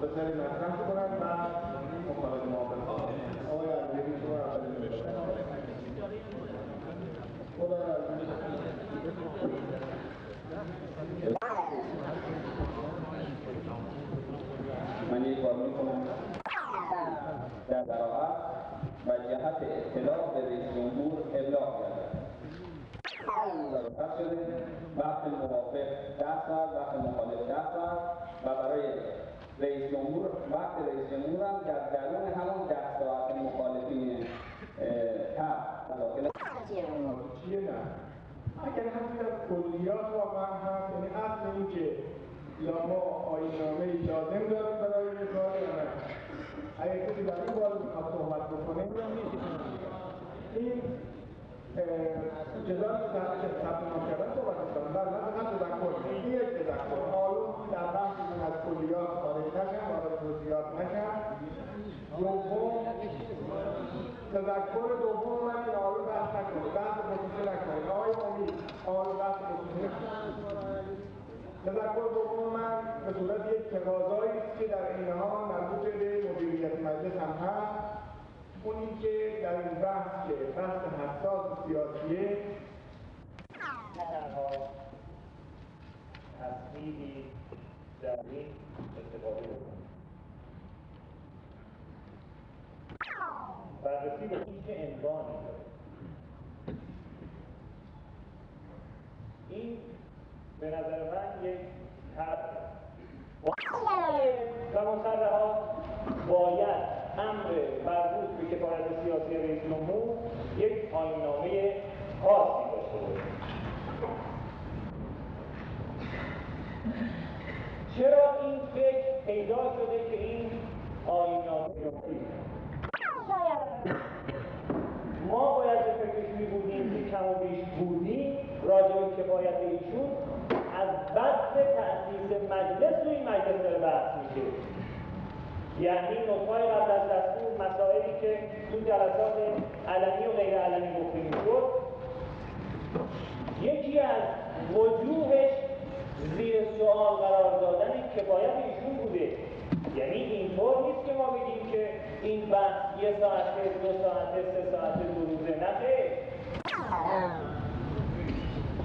مختصری مطرح کنند و مخالف موافق آقای عزیزی شما اولین من یک بار میکنم در براعت و جهت اطلاع به رئیس جمهور ابلاغ گردد. در شده وقت موافق 10 ساعت، وقت مخالف 10 ساعت و برای رئیس جمهور وقت رئیس جمهور هم در درون همون 10 ساعت مخالفین چیه نه؟ اگر همین از کلیات واقعا هست، یعنی اصل این که یا ما آیین‌نامه‌ای لازم داریم برای این کار یا نه. اگر کسی در این باره میخواد صحبت بکنه این جدایی که در ثبت نام کردن صحبت می‌کنم. بله من فقط تذکر می‌دم. این یک تذکر. معلوم در بحث از کلیات خارج نشم، وارد جزئیات نشم. دوم تذکر دوم من این آقای بحث نکنه، بحث خصوصی نکنه. آقای امید آقای بحث خصوصی نکنه. تذکر دوم من به صورت یک تقاضایی است که در این حال مربوط به مدیریت مجلس هم هست. اون این که در این بحث که بحث حساس سیاسیه نه تنها تصویبی در این اتفاقی بکنیم بررسی به این که عنوانی داره. این به نظر من یک طرح و مصرحات باید امر مربوط به کفایت سیاسی رئیس جمهور یک آیین‌نامه خاصی داشته باشه. چرا این فکر پیدا شده که این آیین‌نامه ما باید به فکرش می بودیم که کم و بیش بودیم راجع به کفایت ایشون از بحث تأسیس مجلس روی مجلس داره بحث میشه. یعنی نکته‌های قبل از دستور مسائلی که تو جلسات علنی و غیر علنی گفته میشد یکی از وجوهش زیر سوال قرار دادن کفایت ایشون بوده. یعنی اینطور نیست که ما بگیم که این بحث 1 ساعته، 2 ساعته، 3 ساعته، 2 روزه، نه خیر.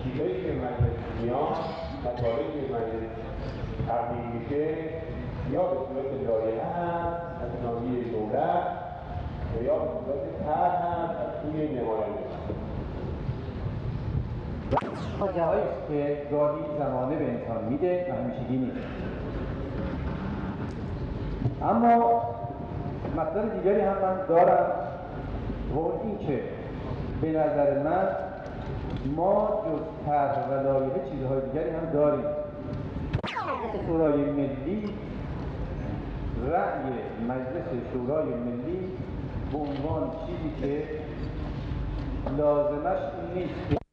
چیزایی که مجلس میاد مطالبی که مجلس تقدیم میشه یا به صورت لایحه هست از ناحیه دولت و یا به صورت طرح هست از سوی نماینده. جایی است که گاهی زمانه به انسان میده و همیشگی نیست. اما مطلب دیگری هم من دارم و اون این که به نظر من ما جز طرح و لایحه چیزهای دیگری هم داریم. شورای ملی رأی مجلس شورای ملی به عنوان چیزی که لازمش نیست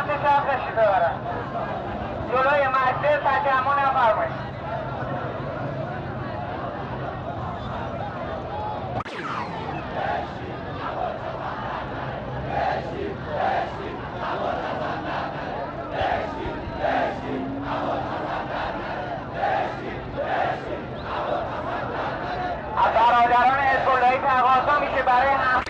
سمت چپ تشریف ببرن. جلوی مسجد تجمع نفرمایید. از برادران حزب‌اللهی تقاضا میشه برای هم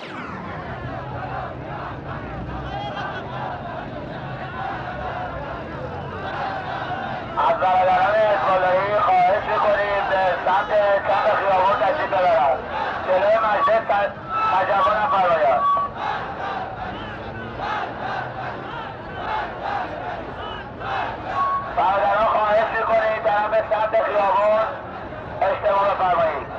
از برادران حزب‌اللهی خواهش می‌کنیم به سمت چپ خیابان تشریف ببرند. جلوی مسجد تجمع نفرمایند. برادران خواهش می‌کنید طرف سمت خیابان اجتماع بفرمایید.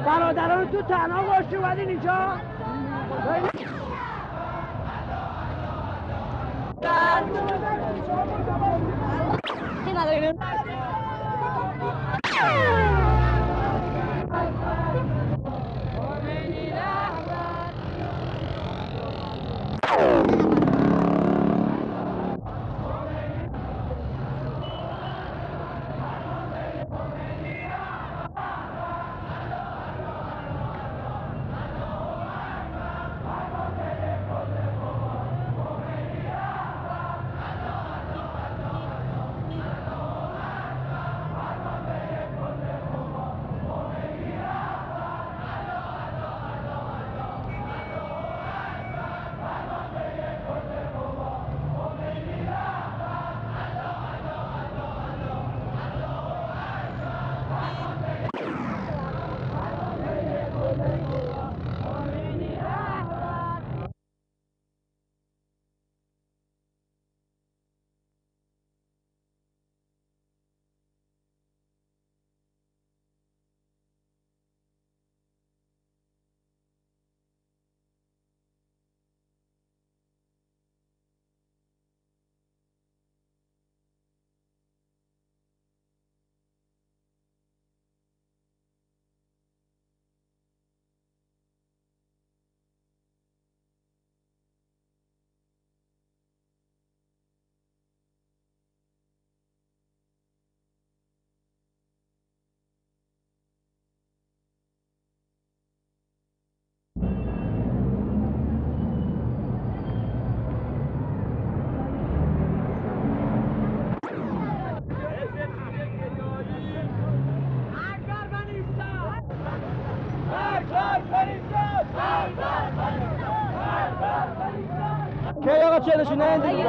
برادران تو تنها باش اومدین اینجا؟ که آقا چهلشون نه دیگه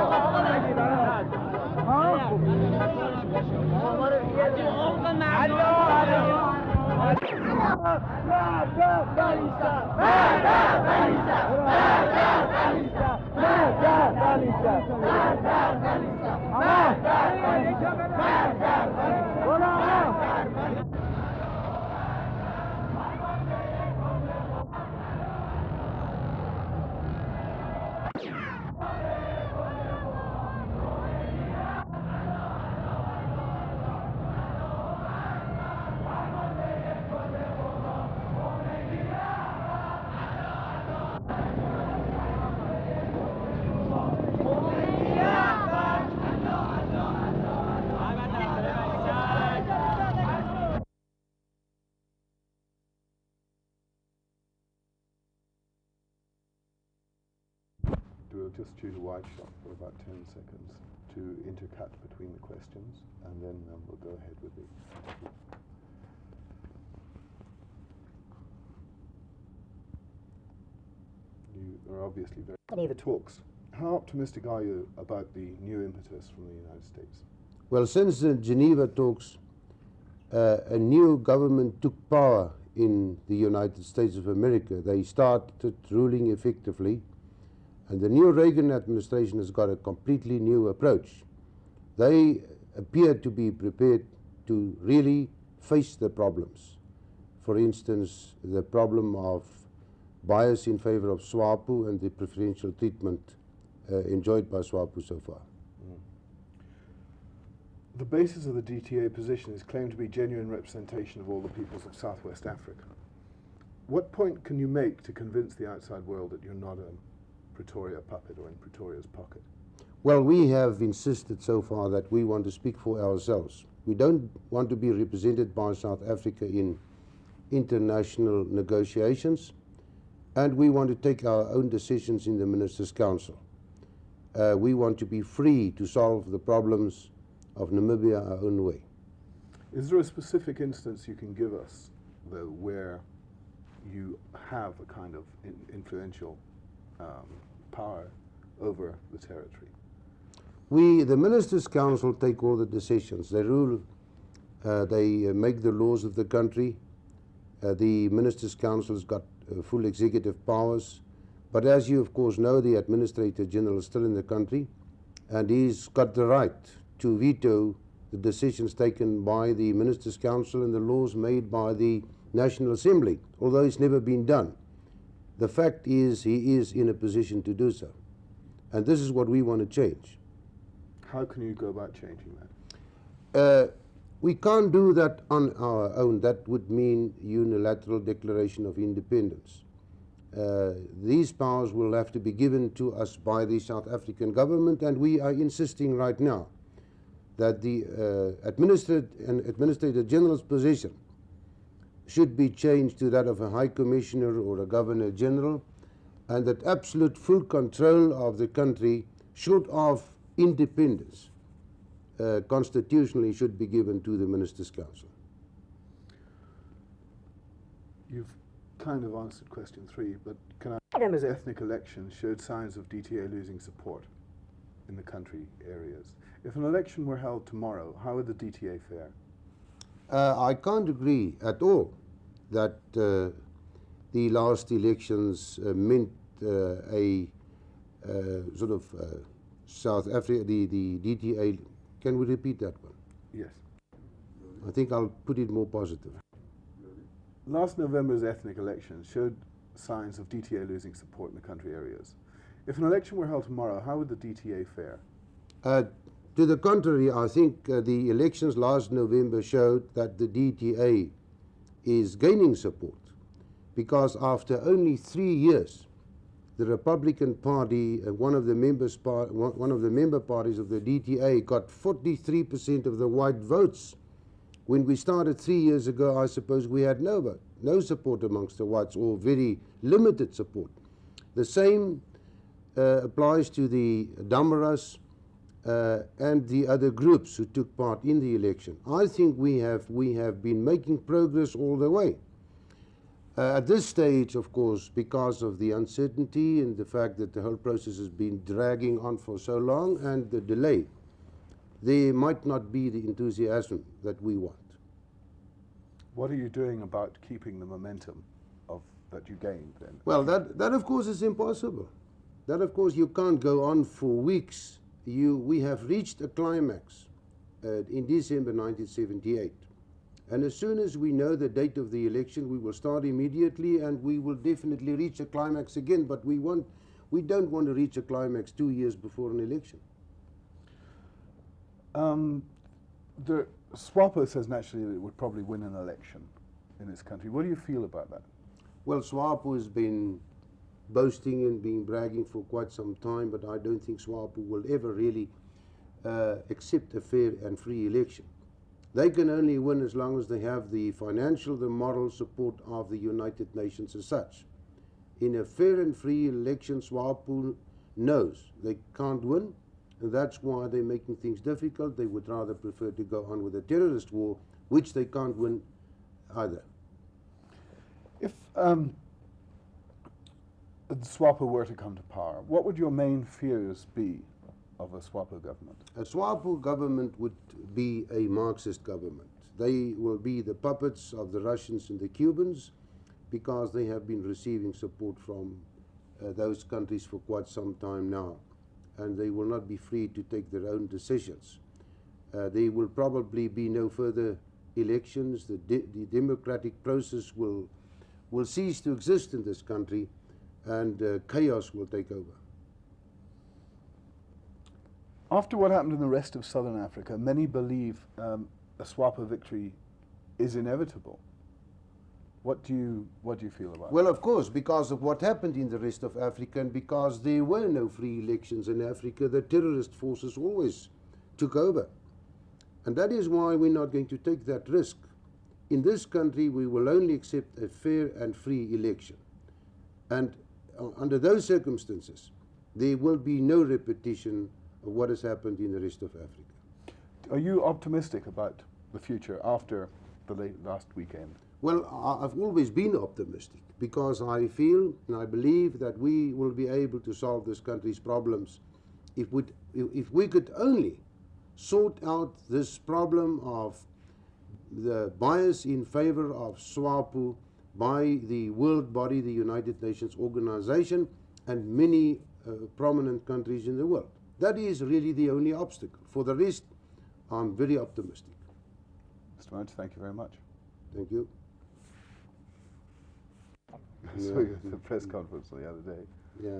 We'll just choose a wide shot for about 10 seconds to intercut between the questions, and then we'll go ahead with the interview. You are obviously very... The talks. How optimistic are you about the new impetus from the United States? Well, since the Geneva talks, a new government took power in the United States of America. They started ruling effectively, and the new Reagan administration has got a completely new approach. They appear to be prepared to really face the problems. For instance, the problem of bias in favor of SWAPO and the preferential treatment enjoyed by SWAPO so far. The basis of the DTA position is claimed to be genuine representation of all the peoples of Southwest Africa. What point can you make to convince the outside world that you're not a Pretoria puppet or in Pretoria's pocket? Well, we have insisted so far that we want to speak for ourselves. We don't want to be represented by South Africa in international negotiations, and we want to take our own decisions in the Ministers' Council. We want to be free to solve the problems of Namibia our own way. Is there a specific instance you can give us, though, where you have a kind of influential power over the territory? The Ministers' Council take all the decisions. They rule, they make the laws of the country. The Ministers' Council has got full executive powers. But as you, of course, know, the Administrator General is still in the country, and he's got the right to veto the decisions taken by the Ministers' Council and the laws made by the National Assembly, although it's never been done. The fact is, he is in a position to do so. And this is what we want to change. How can you go about changing that? We can't do that on our own. That would mean unilateral declaration of independence. These powers will have to be given to us by the South African government, and we are insisting right now that the Administrator General's position should be changed to that of a High Commissioner or a Governor General, and that absolute full control of the country, short of independence, constitutionally should be given to the Ministers' Council. You've kind of answered question 3, but can I... Ethnic elections showed signs of DTA losing support in the country areas. If an election were held tomorrow, how would the DTA fare? I can't agree at all that the last elections meant a sort of South Africa, the DTA. Can we repeat that one? Yes. I think I'll put it more positive. Last November's ethnic elections showed signs of DTA losing support in the country areas. If an election were held tomorrow, how would the DTA fare? To the contrary, I think the elections last November showed that the DTA is gaining support, because after only 3 years, the Republican Party, one of the member parties of the DTA, got 43% of the white votes. When we started 3 years ago, I suppose we had no vote, no support amongst the whites, or very limited support. The same applies to the Damaras and the other groups who took part in the election. I think we have been making progress all the way. At this stage, of course, because of the uncertainty and the fact that the whole process has been dragging on for so long and the delay, there might not be the enthusiasm that we want. What are you doing about keeping the momentum that you gained then? Well, that of course is impossible. That of course you can't go on for weeks. We have reached a climax in December 1978. And as soon as we know the date of the election, we will start immediately, and we will definitely reach a climax again. But we don't want to reach a climax 2 years before an election. The SWAPO says naturally that it would probably win an election in this country. What do you feel about that? Well, SWAPO has been boasting and been bragging for quite some time, but I don't think SWAPO will ever really accept a fair and free election. They can only win as long as they have the financial, the moral support of the United Nations as such. In a fair and free election, SWAPO knows they can't win, and that's why they're making things difficult. They would rather prefer to go on with a terrorist war, which they can't win either. If the SWAPO were to come to power, what would your main fears be of a SWAPO government? A SWAPO government would be a Marxist government. They will be the puppets of the Russians and the Cubans, because they have been receiving support from those countries for quite some time now, and they will not be free to take their own decisions. There will probably be no further elections. The democratic process will cease to exist in this country, and chaos will take over. After what happened in the rest of Southern Africa, many believe a SWAPO victory is inevitable. What do you feel about Well, of course, because of what happened in the rest of Africa and because there were no free elections in Africa, the terrorist forces always took over. And that is why we're not going to take that risk. In this country, we will only accept a fair and free election. And under those circumstances, there will be no repetition of what has happened in the rest of Africa. Are you optimistic about the future after the last weekend? Well, I've always been optimistic because I feel and I believe that we will be able to solve this country's problems if we could only sort out this problem of the bias in favor of SWAPO by the world body, the United Nations Organization, and many prominent countries in the world. That is really the only obstacle. For the rest, I'm very optimistic. Mr. Munch, thank you very much. Thank you. I saw you at the press conference the other day. Yeah.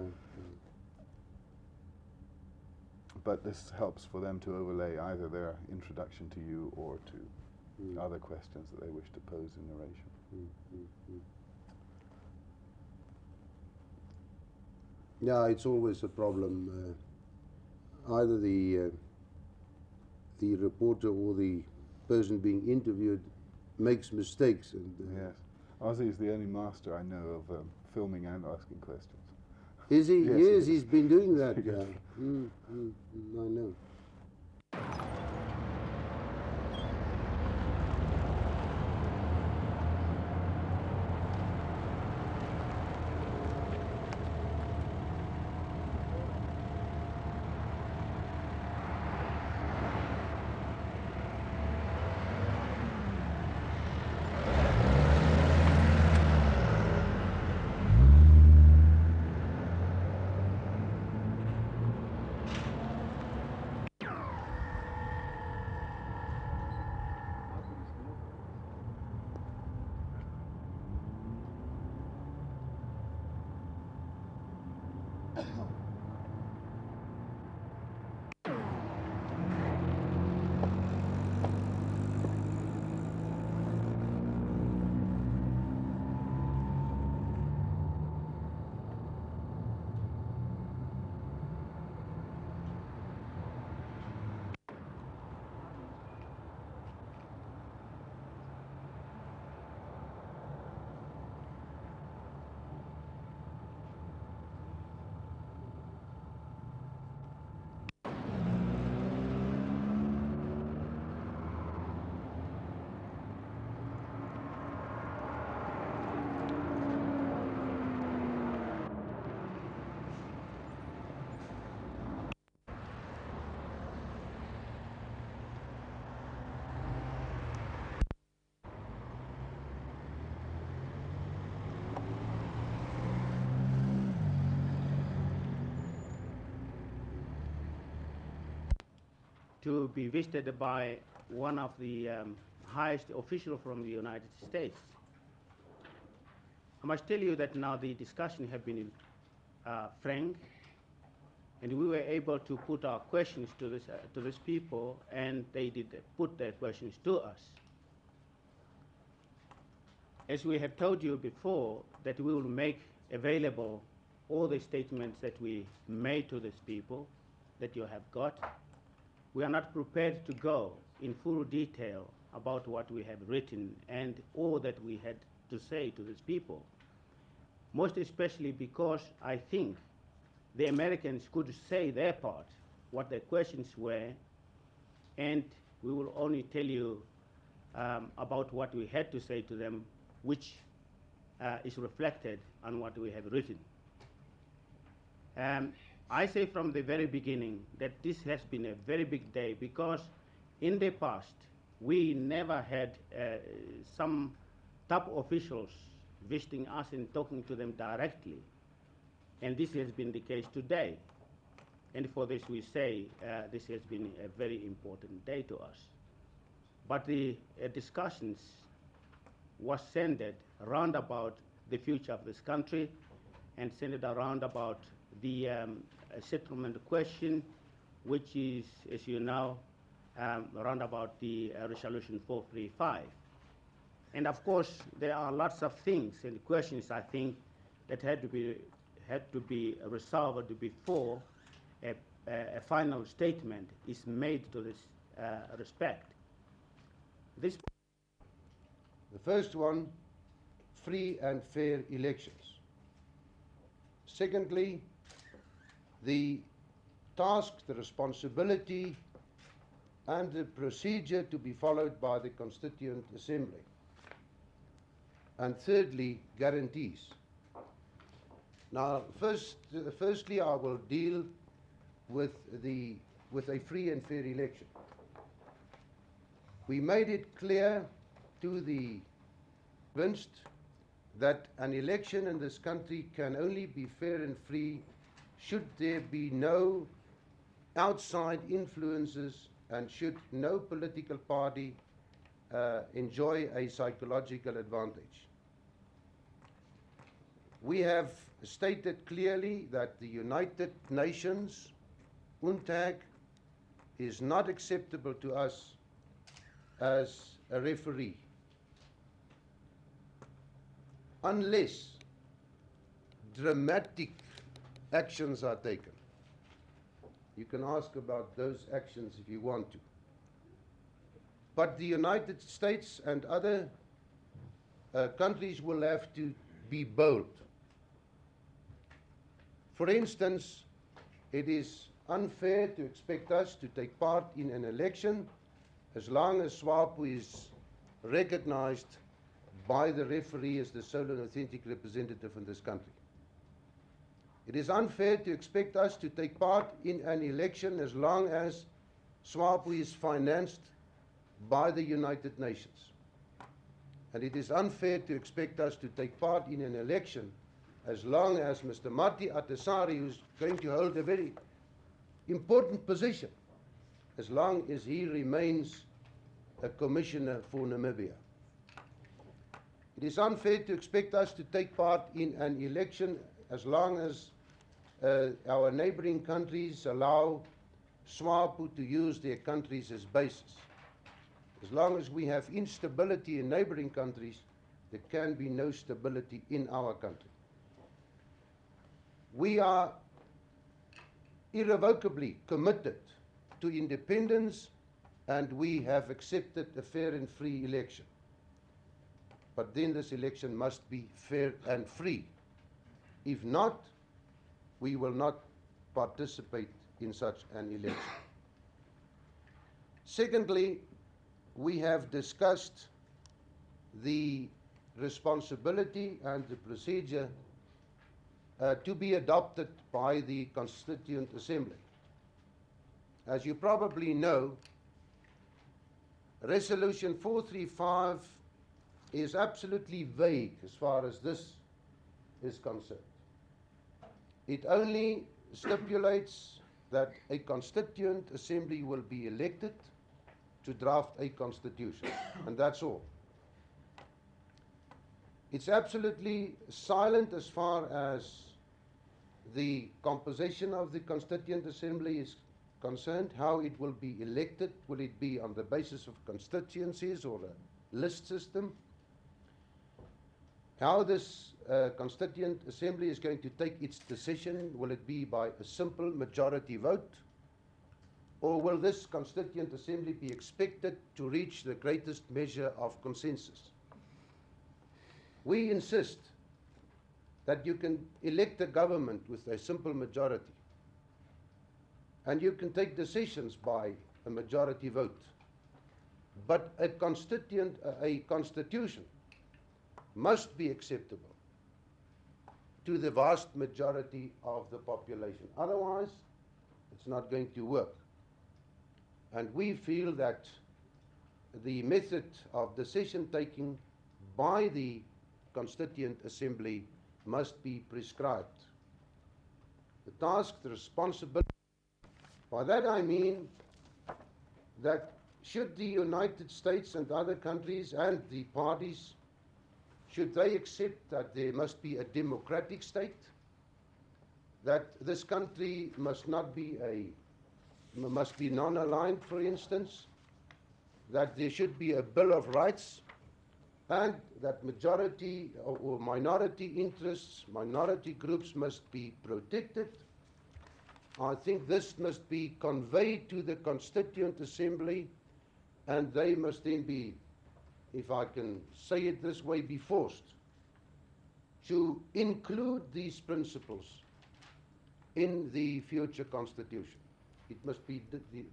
But this helps for them to overlay either their introduction to you or to other questions that they wish to pose in narration. Yeah, it's always a problem. Either the reporter or the person being interviewed makes mistakes. And yes, Ozzy is the only master I know of filming and asking questions. Is he? Yes, Yes, he he's been doing that. Yes. Yeah. I know. To be visited by one of the highest officials from the United States. I must tell you that now the discussion have been frank, and we were able to put our questions to these people, and they did put their questions to us. As we have told you before, that we will make available all the statements that we made to these people that you have got. We are not prepared to go in full detail about what we have written and all that we had to say to these people, most especially because I think the Americans could say their part, what their questions were, and we will only tell you about what we had to say to them, which is reflected on what we have written. I say from the very beginning that this has been a very big day because in the past we never had some top officials visiting us and talking to them directly, and this has been the case today. And for this we say this has been a very important day to us. But the discussions was centered around about the future of this country and centered around about the settlement question, which is, as you know, around about the Resolution 435. And of course, there are lots of things and questions, I think, that had to be resolved before a final statement is made to this respect. The first one, free and fair elections. Secondly, the task, the responsibility, and the procedure to be followed by the Constituent Assembly. And thirdly, guarantees. Now, firstly, I will deal with a free and fair election. We made it clear to the convinced that an election in this country can only be fair and free should there be no outside influences and should no political party enjoy a psychological advantage. We have stated clearly that the United Nations, UNTAG, is not acceptable to us as a referee unless dramatic actions are taken. You can ask about those actions if you want to. But the United States and other countries will have to be bold. For instance, it is unfair to expect us to take part in an election as long as SWAPO is recognized by the referee as the sole and authentic representative in this country. It is unfair to expect us to take part in an election as long as SWAPO is financed by the United Nations. And it is unfair to expect us to take part in an election as long as Mr. Marty Atesari, who's going to hold a very important position, as long as he remains a commissioner for Namibia. It is unfair to expect us to take part in an election as long as our neighboring countries allow SWAPO to use their countries as bases. As long as we have instability in neighboring countries, there can be no stability in our country. We are irrevocably committed to independence, and we have accepted a fair and free election. But then this election must be fair and free. If not, we will not participate in such an election. Secondly, we have discussed the responsibility and the procedure to be adopted by the Constituent Assembly. As you probably know, Resolution 435 is absolutely vague as far as this is concerned. It only stipulates that a Constituent Assembly will be elected to draft a constitution, and that's all. It's absolutely silent as far as the composition of the Constituent Assembly is concerned, how it will be elected. Will it be on the basis of constituencies or a list system? How this Constituent Assembly is going to take its decision, will it be by a simple majority vote? Or will this Constituent Assembly be expected to reach the greatest measure of consensus? We insist that you can elect a government with a simple majority, and you can take decisions by a majority vote. But a constitution must be acceptable to the vast majority of the population. Otherwise, it's not going to work. And we feel that the method of decision-taking by the Constituent Assembly must be prescribed. The task, the responsibility, by that I mean that should the United States and other countries and the parties, should they accept that there must be a democratic state, that this country must not be a must be non-aligned, for instance, that there should be a Bill of Rights, and that majority or minority interests, minority groups must be protected. I think this must be conveyed to the Constituent Assembly, and they must then be, if I can say it this way, be forced to include these principles in the future Constitution. It must be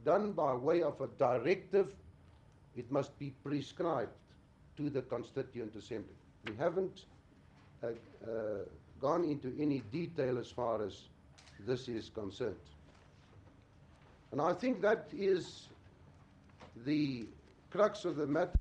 done by way of a directive. It must be prescribed to the Constituent Assembly. We haven't gone into any detail as far as this is concerned. And I think that is the crux of the matter.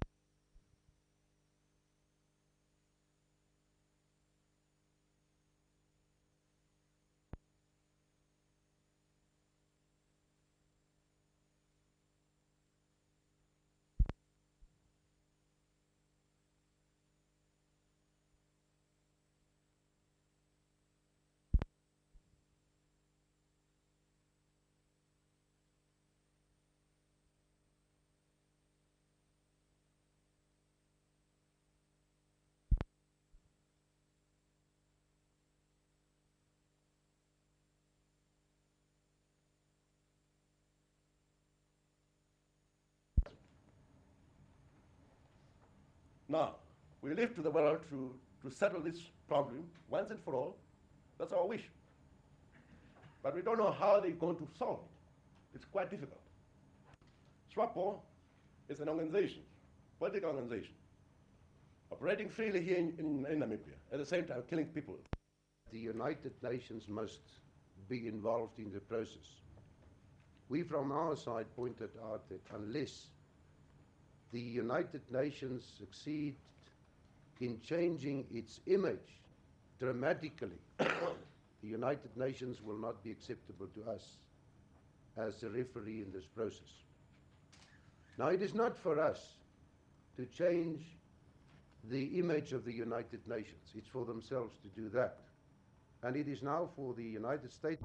Now, we leave to the world to settle this problem once and for all. That's our wish. But we don't know how they're going to solve it. It's quite difficult. SWAPO is an organization, political organization, operating freely here in Namibia, at the same time killing people. The United Nations must be involved in the process. We from our side pointed out that unless the United Nations succeed in changing its image dramatically, the United Nations will not be acceptable to us as a referee in this process. Now, it is not for us to change the image of the United Nations. It's for themselves to do that. And it is now for the United States.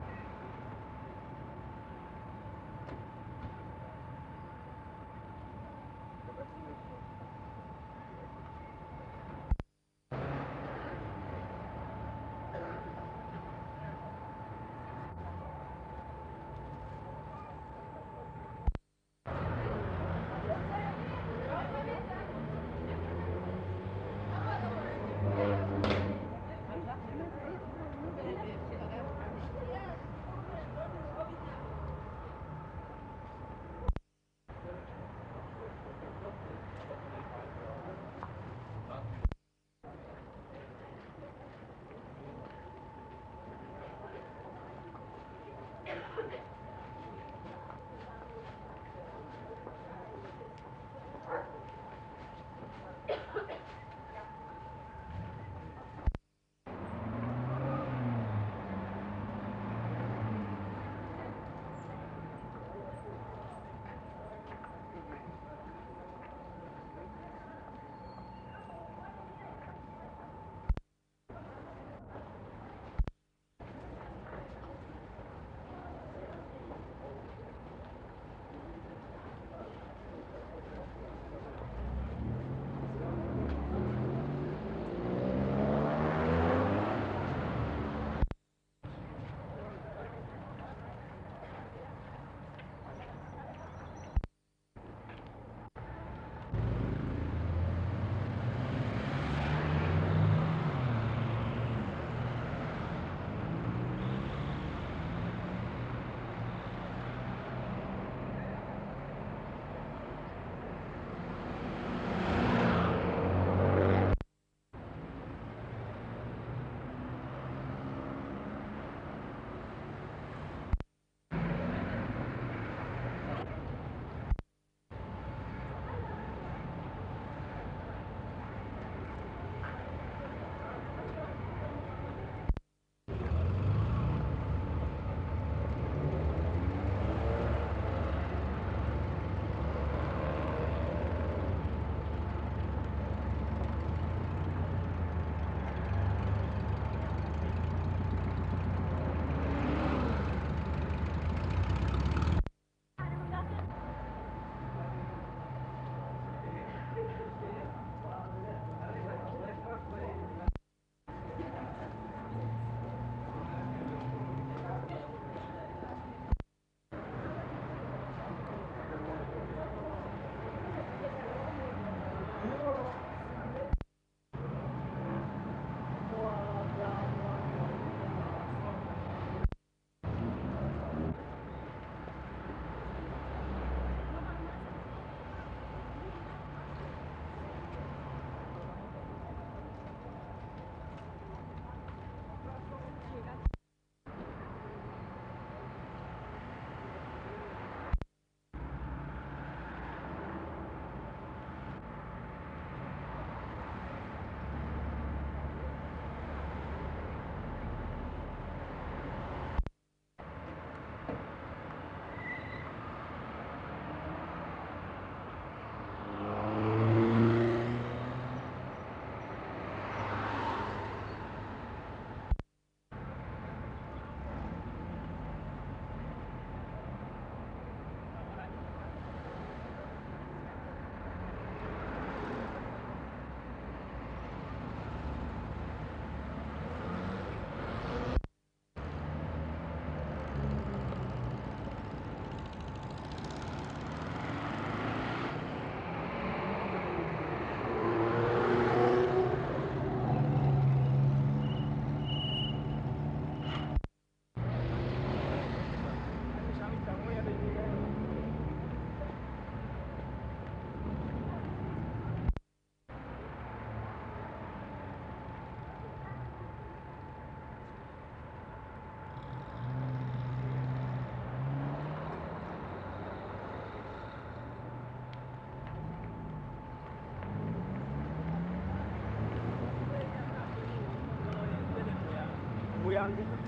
on